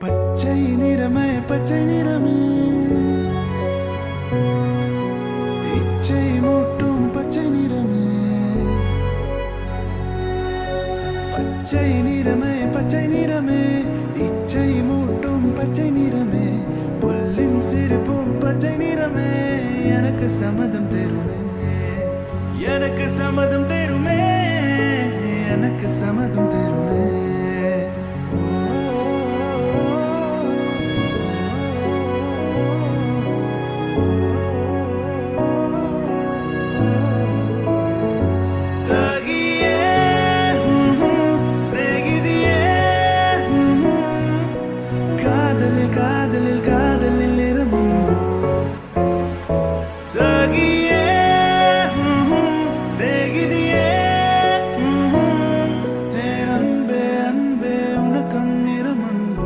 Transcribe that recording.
பச்சை நிறமே பச்சை நிறமே இச்சை மூட்டும் பச்சை நிறமே பச்சை நிறமே பச்சை நிறமே இச்சை மூட்டும் பச்சை நிறமே புல்லின் சிரிப்பும் பச்சை நிறமே எனக்கு சம்மதம் தருமே எனக்கு சம்மதம் தருமே எனக்கு சம்மதம் தருமே